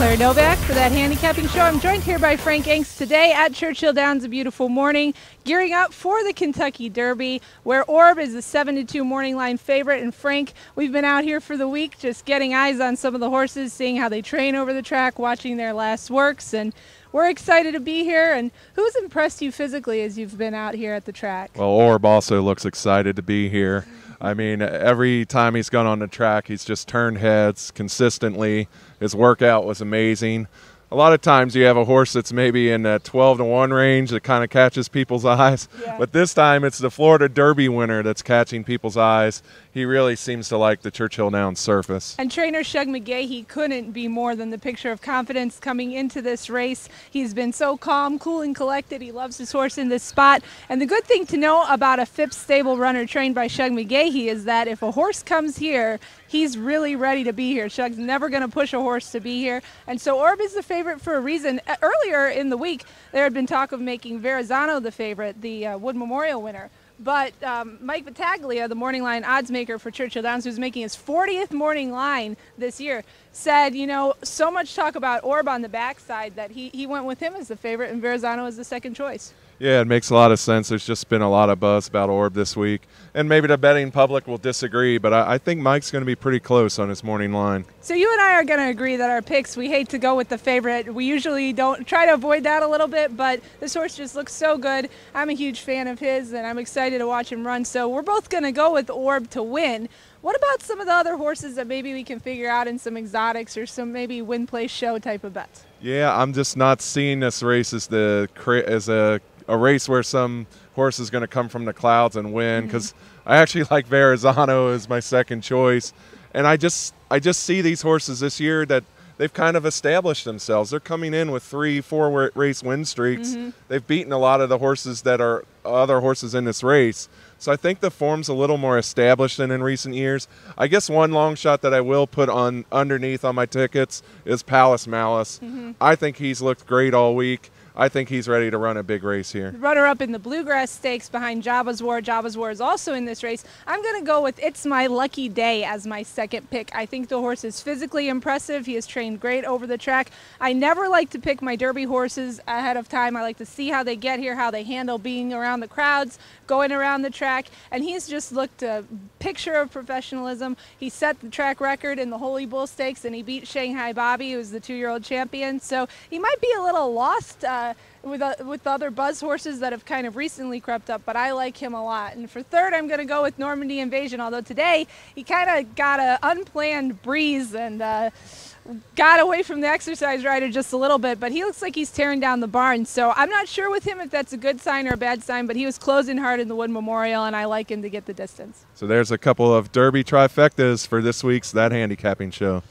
Claire Novak for that handicapping show. I'm joined here by Frank Inks today at Churchill Downs. A beautiful morning, gearing up for the Kentucky Derby, where Orb is the 7-2 morning line favorite. And Frank, we've been out here for the week just getting eyes on some of the horses, seeing how they train over the track, watching their last works, and we're excited to be here. And who's impressed you physically as you've been out here at the track? Well, Orb also looks excited to be here. I mean, every time he's gone on the track, he's just turned heads consistently. His workout was amazing. A lot of times you have a horse that's maybe in that 12-1 range that kind of catches people's eyes. Yeah. But this time it's the Florida Derby winner that's catching people's eyes. He really seems to like the Churchill Downs surface. And trainer Shug McGahee couldn't be more than the picture of confidence coming into this race. He's been so calm, cool, and collected. He loves his horse in this spot. And the good thing to know about a Phipps stable runner trained by Shug McGahee is that if a horse comes here, he's really ready to be here. Shug's never going to push a horse to be here. And so Orb is the favorite for a reason. Earlier in the week, there had been talk of making Verrazano the favorite, the Wood Memorial winner. But Mike Battaglia, the morning line odds maker for Churchill Downs, who's making his 40th morning line this year, said, you know, so much talk about Orb on the backside that he went with him as the favorite and Verrazano as the second choice. Yeah, it makes a lot of sense. There's just been a lot of buzz about Orb this week. And maybe the betting public will disagree, but I think Mike's going to be pretty close on his morning line. So you and I are going to agree that our picks, we hate to go with the favorite. We usually don't try to avoid that a little bit, but this horse just looks so good. I'm a huge fan of his, and I'm excited to watch him run. So we're both going to go with Orb to win. What about some of the other horses that maybe we can figure out in some exotics or some maybe win, play, show type of bets? Yeah, I'm just not seeing this race as a race where some horse is going to come from the clouds and win, because I actually like Verrazano as my second choice. And I just see these horses this year that they've kind of established themselves. They're coming in with 3-4 race win streaks. They've beaten a lot of the horses that are other horses in this race. So I think the form's a little more established than in recent years. I guess one long shot that I will put on underneath on my tickets is Palace Malice. I think he's looked great all week. I think he's ready to run a big race here. Runner-up in the Bluegrass Stakes behind Jabba's War. Jabba's War is also in this race. I'm going to go with It's My Lucky Day as my second pick. I think the horse is physically impressive. He has trained great over the track. I never like to pick my Derby horses ahead of time. I like to see how they get here, how they handle being around the crowds, going around the track, and he's just looked a picture of professionalism. He set the track record in the Holy Bull Stakes, and he beat Shanghai Bobby, who was the 2-year-old champion. So he might be a little lost with the other buzz horses that have kind of recently crept up, but I like him a lot. And for third, I'm going to go with Normandy Invasion, although today he kind of got an unplanned breeze and got away from the exercise rider just a little bit, but he looks like he's tearing down the barn. So I'm not sure with him if that's a good sign or a bad sign, but he was closing hard in the Wood Memorial, and I like him to get the distance. So there's a couple of Derby trifectas for this week's That Handicapping Show.